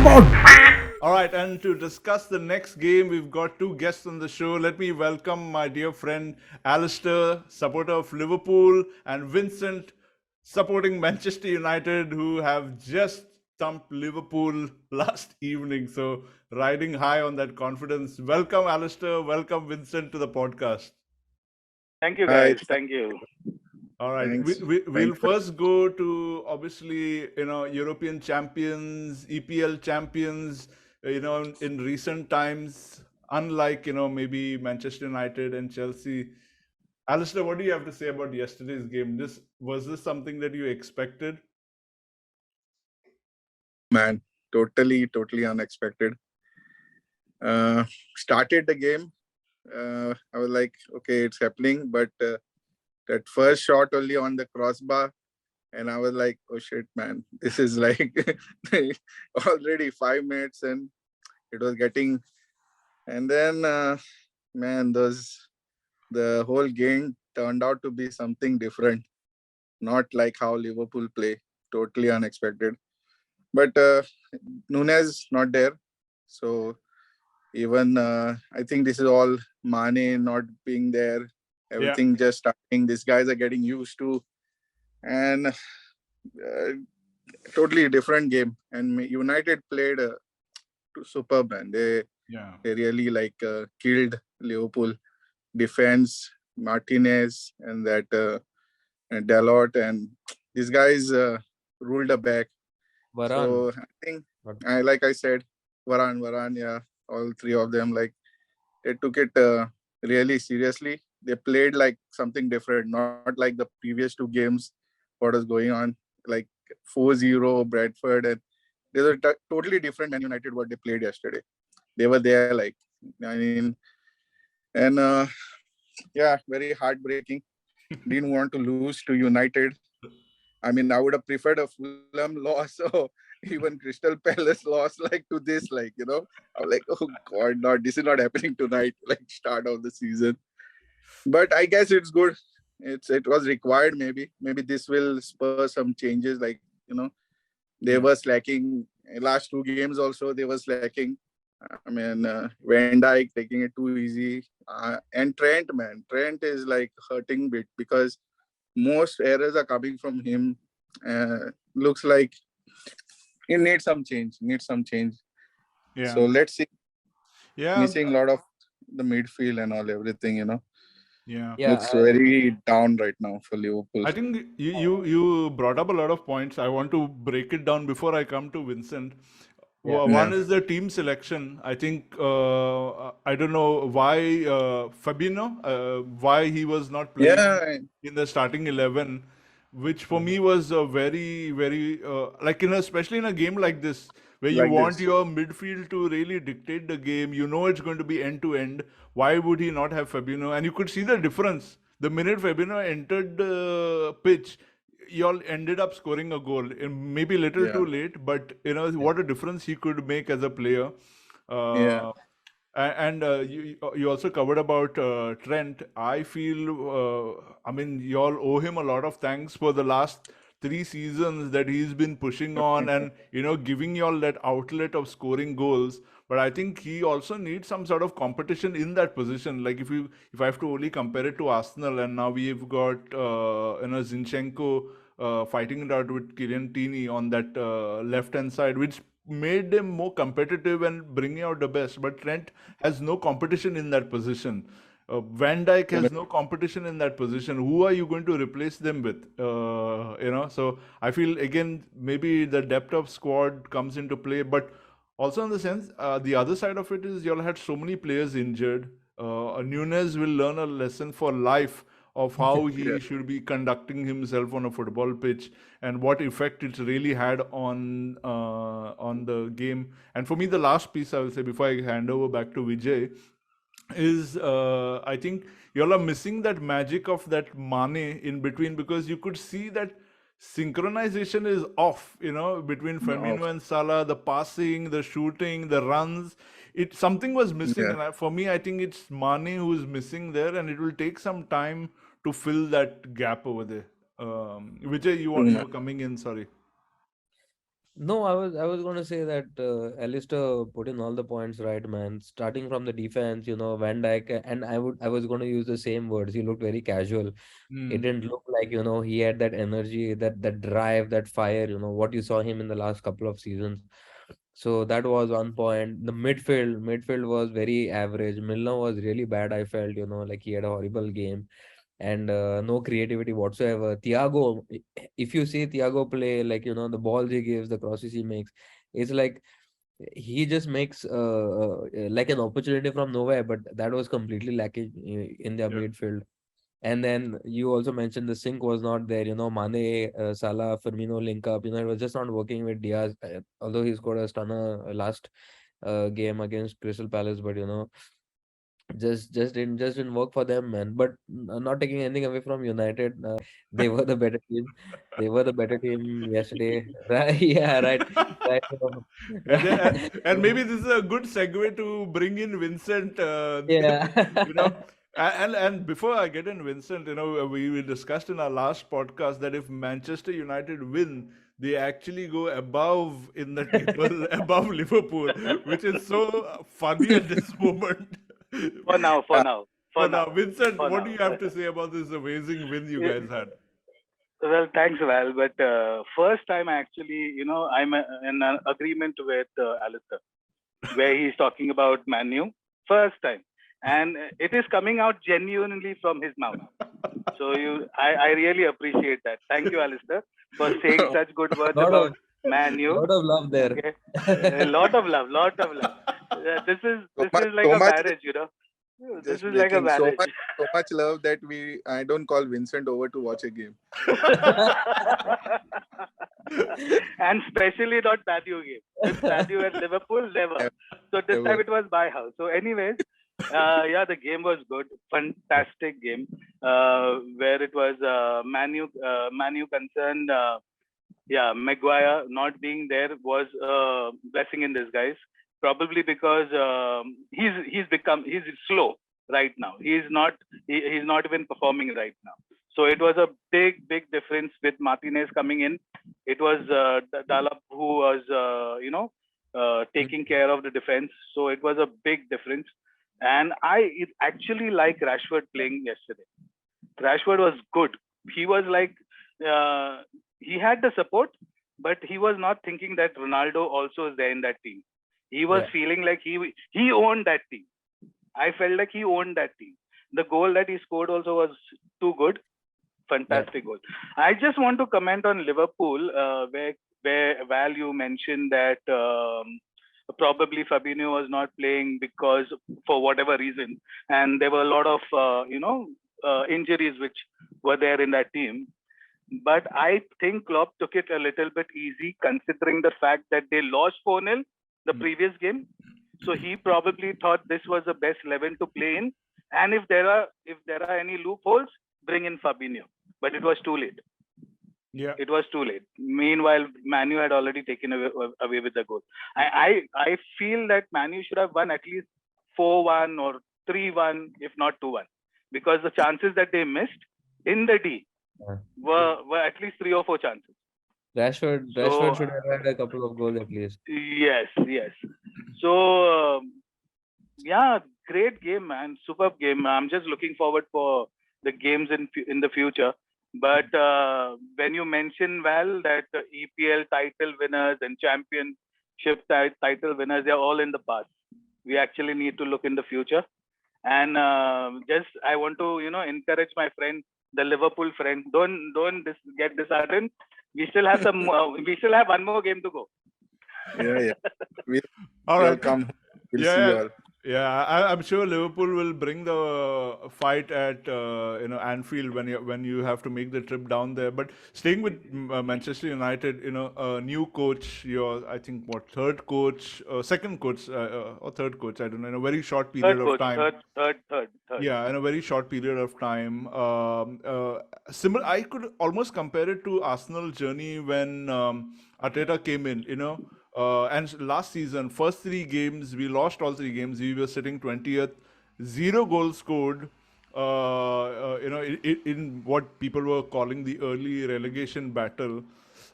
All right, and to discuss the next game, we've got two guests on the show. Let me welcome my dear friend Alistair, supporter of Liverpool, and Vincent, supporting Manchester United, who have just thumped Liverpool last evening. So, riding high on that confidence. Welcome, Alistair. Welcome, Vincent, to the podcast. Thank you, Hi, guys. Thank you. All right, thanks. we'll Thanks for first go to obviously European champions, EPL champions. In recent times, unlike maybe Manchester United and Chelsea. Alistair, what do you have to say about yesterday's game? Was this something that you expected? man. Totally unexpected. Started the game. I was like, okay, it's happening, but that first shot only on the crossbar, and I was like, oh shit, man, this is like already 5 minutes, and it was getting. And then, man, the whole game turned out to be something different, not like how Liverpool play. Totally unexpected. But Nunez not there, so even I think this is all Mane not being there. Yeah, Everything just starting. These guys are getting used to, and totally different game. And United played superb, man. yeah. They really killed Liverpool defense, Martinez and that and Dalot, and these guys ruled the back. Varan. So I think, like I said, Varan, yeah, all three of them, like they took it really seriously. They played like something different, not like the previous two games. What was going on, like 4-0 Bradford, and they were totally different Man United what they played yesterday. They were there, like I mean, and yeah, very heartbreaking. Didn't want to lose to United. I mean, I would have preferred a Fulham loss or even Crystal Palace loss, like to this, I'm like, oh God, not this is not happening tonight, like start of the season. But I guess it's good. It was required. Maybe this will spur some changes. They Yeah. were slacking last two games. Also, they were slacking. I mean, Van Dijk taking it too easy, and Trent, man, Trent is like hurting bit because most errors are coming from him. Looks like he needs some change. So Yeah. let's see. Yeah. Missing a lot of the midfield and all everything. Yeah. Yeah, Looks very down right now for Liverpool. I think you brought up a lot of points. I want to break it down before I come to Vincent. yeah. One Yeah, is the team selection. I think I don't know why Fabinho, why he was not playing yeah, in the starting 11, which for me was a very like especially in a game like this where you like want this. your midfield to really dictate the game. You know it's going to be end to end. Why would he not have Fabinho? And you could see the difference. The minute Fabinho entered the pitch, y'all ended up scoring a goal. Maybe a little Yeah, too late, but Yeah. what a difference he could make as a player. yeah, Uh, and you also covered about Trent. I feel, I mean, y'all owe him a lot of thanks for the last 3 seasons that he's been pushing on and giving y'all that outlet of scoring goals. But I think he also needs some sort of competition in that position. Like if I have to only compare it to Arsenal, and now we've got Zinchenko fighting it out with Kylian Tierney on that left hand side, which made them more competitive and bringing out the best. But Trent has no competition in that position. Van Dijk has no competition in that position. Who are you going to replace them with? So I feel again maybe the depth of squad comes into play, but also in the sense the other side of it is y'all had so many players injured. Nunez will learn a lesson for life of how yeah. he should be conducting himself on a football pitch and what effect it really had on the game. And for me, the last piece I will say before I hand over back to Vijay is I think y'all are missing that magic of that Mane in between because you could see that synchronization is off, between Oh, Firmino and Salah, the passing, the shooting, the runs. It something was missing, yeah. and for me, I think it's Mane who is missing there, and it will take some time to fill that gap over there. Vijay, you True, you man. were coming in. Sorry. No, I was going to say that Alistair put in all the points right, man. Starting from the defense, Van Dijk, and I was going to use the same words. He looked very casual. It Hmm. didn't look like, he had that energy, that drive, that fire, what you saw him in the last couple of seasons. So that was one point. The midfield was very average. Milner was really bad, I felt, like he had a horrible game and no creativity whatsoever. Thiago, if you see Thiago play, like, the balls he gives, the crosses he makes, it's like he just makes like an opportunity from nowhere, but that was completely lacking in their Yeah. midfield. And then you also mentioned the sync was not there, Mane, Salah, Firmino link up, it was just not working with Diaz, although he scored a stunner last game against Crystal Palace, but just didn't work for them, man. But not taking anything away from United, they were the better team. They were the better team yesterday. Right? Yeah, right. Right. And, then, and Right. and maybe this is a good segue to bring in Vincent. Yeah. You know, and before I get in Vincent, we discussed in our last podcast that if Manchester United win, they actually go above in the table, above Liverpool, which is so funny at this moment. For now, for Yeah, now, For for now, now, Vincent, for what now. do you have to say about this amazing win you Yeah, guys had? well, thanks, Val. But first time, actually, I'm in an agreement with Alistair, where he's talking about Manu. First time. And it is coming out genuinely from his mouth. So I really appreciate that. Thank you, Alistair, for saying such good words lot of about Manu. lot of love there. Okay, a lot of love, lot of love. This is so this much, is like so a much. marriage. This Just is like a breaking marriage. so much love that I don't call Vincent over to watch a game. And especially not Manu game. With Manu and Liverpool, never. Ever, So this time ever. it was my house. So anyways, yeah, the game was good. Fantastic game. Where it was Manu concerned. Yeah, Maguire not being there was a blessing in disguise. Probably because he's slow right now. He's not even performing right now. So it was a big difference with Martinez coming in. It was Dalap who was taking care of the defense. So it was a big difference. And I actually like Rashford playing yesterday. Rashford was good. He was like uh, he had the support, but he was not thinking that Ronaldo also is there in that team. He was Yeah. feeling like he owned that team. I felt like he owned that team. The goal that he scored also was too good. Yeah. Fantastic goal. I just want to comment on Liverpool, where Val you mentioned that probably Fabinho was not playing because for whatever reason, and there were a lot of injuries which were there in that team. But I think Klopp took it a little bit easy considering the fact that they lost 4-0 the previous game. So he probably thought this was the best 11 to play in. And if there are any loopholes, bring in Fabinho. But it was too late. Yeah. It was too late. Meanwhile, Manu had already taken away with the goal. I feel that Manu should have won at least 4-1 or 3-1, if not 2-1. Because the chances that they missed in the D Yeah. were at least 3 or 4 chances. Rashford So should have had a couple of goals at least. yes. So yeah, great game, man. Superb game. I'm just looking forward for the games in the future. But when you mention, Val, that EPL title winners and championship title winners, they're all in the past. We actually need to look in the future. And just I want to encourage my friend, the Liverpool friend. Don't get disheartened. We still have some. We still have one more game to go. Yeah. We'll, All we'll right. come. We'll see Yeah, you all. yeah. I'm sure Liverpool will bring the fight at Anfield when you have to make the trip down there. But staying with Manchester United, a new coach, your I think what second coach or third coach, I don't know, in a very short period Third of coach. time. Third. Yeah, in a very short period of time. Similar, I could almost compare it to Arsenal journey when Arteta came in. And last season, first 3 games, we lost all 3 games. We were sitting 20th, 0 goals scored. In what people were calling the early relegation battle.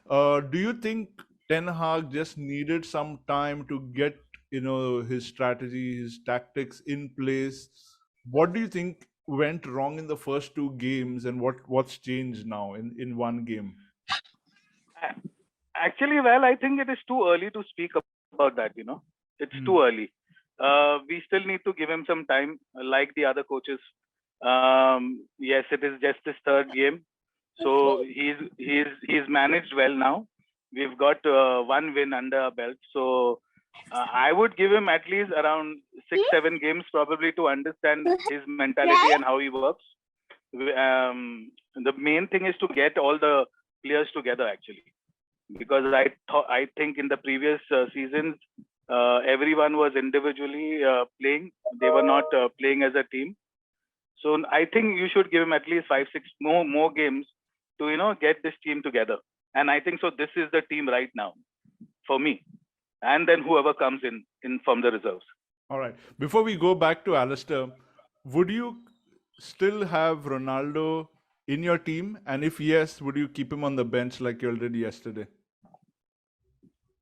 Do you think Ten Hag just needed some time to get his strategy, his tactics in place. What do you think went wrong in the first two games, and what's changed now in one game? Actually, well, I think it is too early to speak about that. It's too early. We still need to give him some time, like the other coaches. Yes, it is just his third game, so he's managed well now. We've got one win under our belt, so I would give him at least around 6-7 games probably to understand his mentality and how he works. The main thing is to get all the players together actually, because I think in the previous seasons everyone was individually playing. They were not playing as a team. So I think you should give him at least 5-6 more games to get this team together. And I think so. This is the team right now for me. And then whoever comes in from the reserves. All right. Before we go back to Alistair, would you still have Ronaldo in your team? And if yes, would you keep him on the bench like you all did yesterday?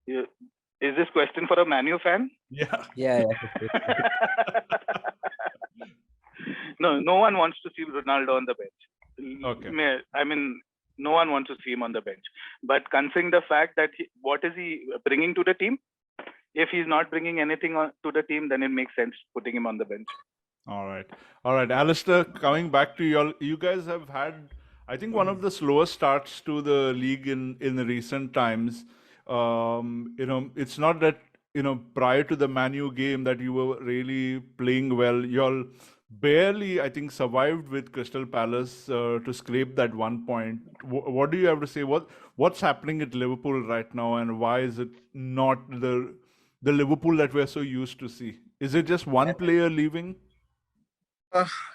Is this question for a Man U fan? Yeah. Yeah. No one wants to see Ronaldo on the bench. Okay. I mean, no one wants to see him on the bench. But considering the fact that what is he bringing to the team? If he's not bringing anything to the team, then it makes sense putting him on the bench. All right. Alistair, coming back to you guys have had, I think, one of the slowest starts to the league in recent times. It's not that, prior to the Man U game that you were really playing well. You all barely, I think, survived with Crystal Palace to scrape that 1 point. What do you have to say? What's happening at Liverpool right now, and why is it not the Liverpool that we're so used to see? Is it just one player leaving?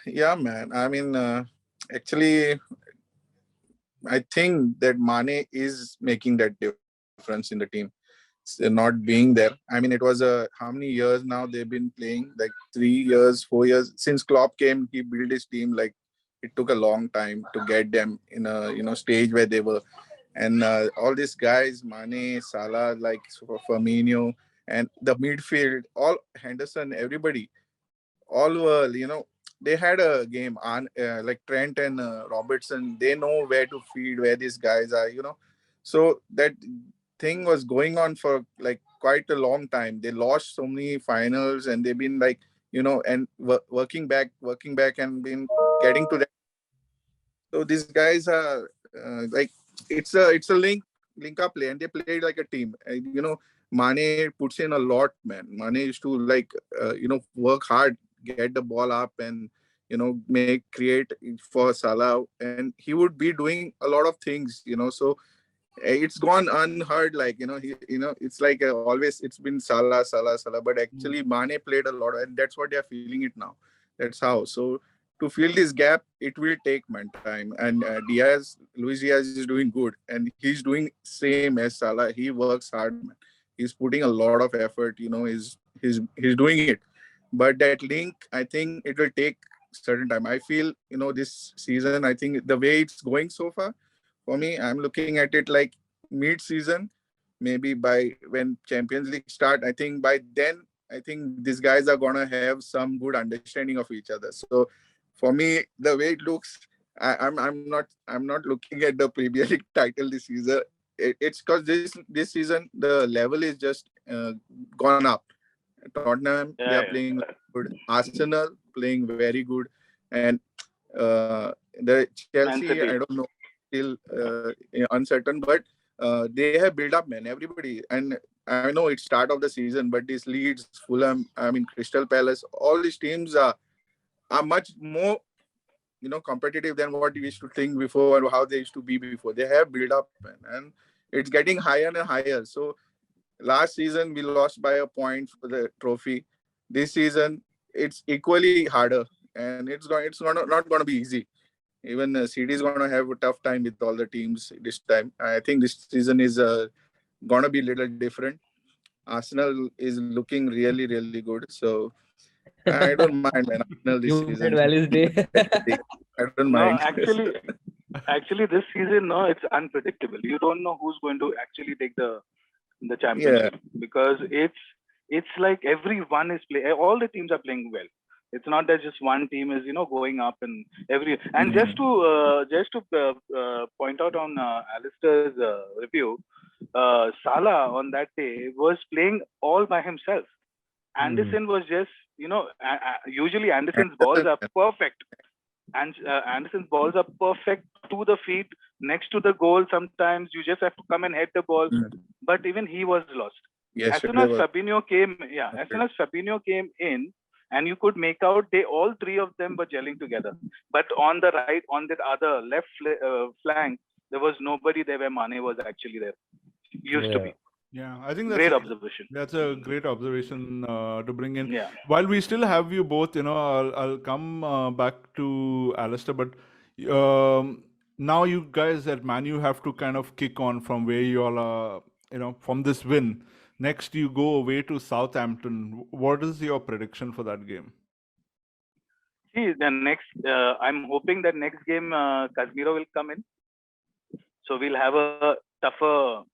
Yeah, man. I mean, actually, I think that Mane is making that difference in the team. Not being there. I mean, it was how many years now they've been playing? Like 3 years, 4 years since Klopp came. He built his team. Like it took a long time to get them in a stage where they were. And all these guys, Mane, Salah, like Firmino, and the midfield, all Henderson, everybody, all were they had a game on like Trent and Robertson. They know where to feed, where these guys are. So that thing was going on for like quite a long time. They lost so many finals, and they've been like and working back, and been getting to that. So these guys are like it's a link up play, and they played like a team. Mane puts in a lot, man. Mane used to like work hard, get the ball up, and create for Salah, and he would be doing a lot of things. So it's gone unheard. Like it's like always it's been Salah, Salah, Salah. But actually, Mane played a lot, and that's what they are feeling it now. That's how. So to fill this gap, it will take man time. And Luis Diaz is doing good, and he's doing same as Salah. He works hard, man. He's putting a lot of effort. He's doing it. But that link, I think it will take certain time. I feel this season. I think the way it's going so far, for me, I'm looking at it like mid-season, maybe by when Champions League start. I think by then, I think these guys are gonna have some good understanding of each other. So, for me, the way it looks, I'm not looking at the Premier League title this season. It's because this season the level is just gone up. Tottenham, they are playing good. Arsenal playing very good, and the Chelsea, I don't know, still uncertain, but they have built up, man. Everybody, and I know it's start of the season, but these Leeds, Fulham, I mean Crystal Palace, all these teams are much more competitive than what we used to think before and how they used to be before. They have built up, man, and it's getting higher and higher. So last season we lost by a point for the trophy. This season it's equally harder, and it's not going to be easy. Even CD is going to have a tough time with all the teams this time. I think this season is going to be a little different. Arsenal is looking really, really good. So I don't mind, man. Arsenal this You season. made Valley's day. I don't No, mind. actually, this season, no, it's unpredictable. You don't know who's going to actually take the the championship, because it's like everyone is playing. All the teams are playing well. It's not that just one team is going up and every. And just to point out on Alistair's review, Salah on that day was playing all by himself. Anderson was just usually Anderson's balls are perfect. And Anderson's balls are perfect to the feet, next to the goal. Sometimes you just have to come and hit the ball, but even he was lost. As soon as Fabinho came in, and you could make out all three of them were gelling together. But on the right, on the other left flank, there was nobody there where Mane was actually there. Used to be. Yeah, I think that's great observation. That's a great observation to bring in. Yeah. While we still have you both, I'll come back to Alistair, but now you guys at Man U have to kind of kick on from where you all are, from this win. Next, you go away to Southampton. What is your prediction for that game? See, the next, I'm hoping that next game Casemiro will come in, so we'll have a tougher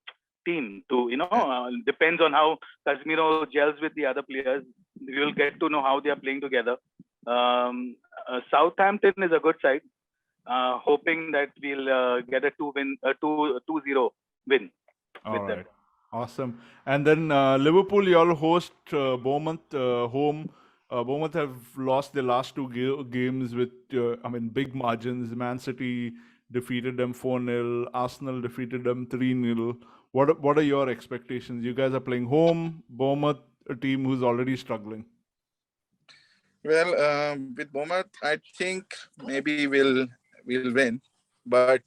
team to depends on how Casemiro gels with the other players. You'll get to know how they are playing together. Southampton is a good side. Hoping that we'll get a 2-0 win with them. Awesome. And then Liverpool, you all host Bournemouth home. Bournemouth have lost their last two games with big margins. Man City defeated them 4-0. Arsenal defeated them 3-0. What are your expectations? You guys are playing home, Bournemouth, a team who's already struggling. Well, with Bournemouth, I think maybe we'll win, but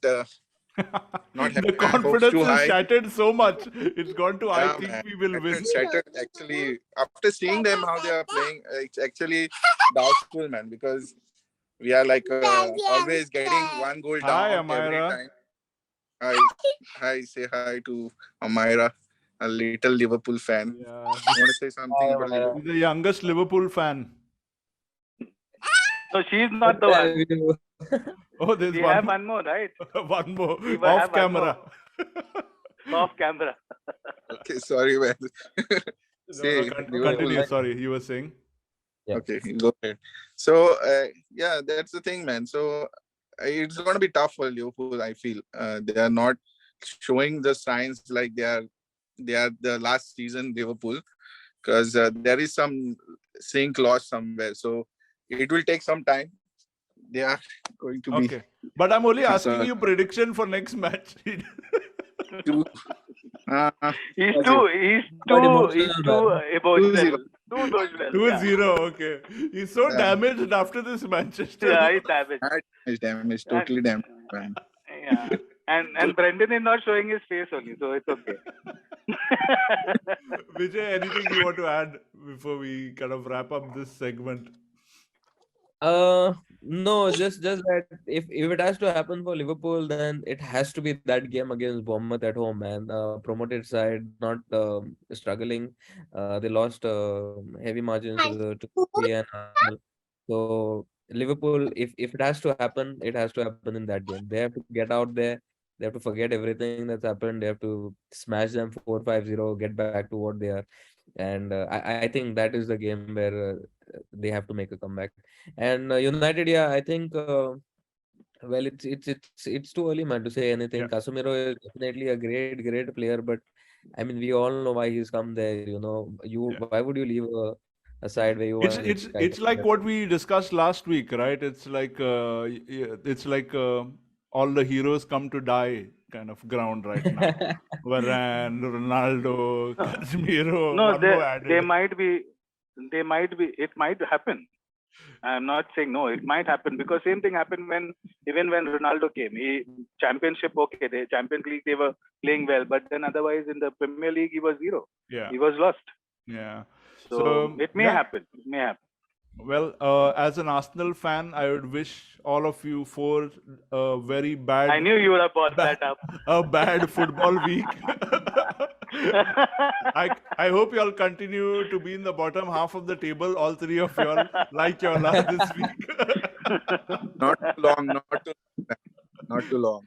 not the confidence is shattered so much. It's gone to I think we will win. Shattered actually. After seeing them how they are playing, it's actually doubtful, man, because we are like always getting one goal down every time. Hi, say hi to Amira, a little Liverpool fan. Yeah. You want to say something about Liverpool? The youngest Liverpool fan. So she's not the one. Oh, there's we have one more, right? One more. Off camera. Off camera. Okay, sorry, man. Continue. Sorry, you were saying? Yeah. Okay, go ahead. So, that's the thing, man. So, it's going to be tough for Liverpool, I feel. They are not showing the signs like they are the last season Liverpool, because there is some sink loss somewhere. So, it will take some time. They are going to be... Okay. But I'm only asking you prediction for next match. He's too emotional. 2-0, okay. He's so damaged after this Manchester. Yeah, he's damaged. Totally damaged, man. Yeah. And Brendan is not showing his face only, so it's okay. Vijay, anything you want to add before we kind of wrap up this segment? No, just that if it has to happen for Liverpool, then it has to be that game against Bournemouth at home, man. Promoted side, not struggling. They lost heavy margins to City and Arsenal. So Liverpool, if it has to happen, it has to happen in that game. They have to get out there. They have to forget everything that's happened. They have to smash them 4-5-0, get back to what they are. And I think that is the game where they have to make a comeback. And United, I think well, it's too early, man, to say anything. Yeah. Casemiro is definitely a great player, but I mean, we all know why he's come there. Why would you leave a side where you want? It's like what we discussed last week, right? It's like all the heroes come to die kind of ground right now. Varane, Ronaldo, Casemiro. No, they might be. It might happen. I'm not saying no. It might happen, because same thing happened when Ronaldo came. Championship, okay, the Champions League they were playing well, but then otherwise in the Premier League he was zero. Yeah, he was lost. Yeah, so it may happen. It may happen. Well, as an Arsenal fan, I would wish all of you for a very bad... I knew you would have brought that up. A bad football week. I hope you all continue to be in the bottom half of the table, all three of you all, like you all are this week. Not too long.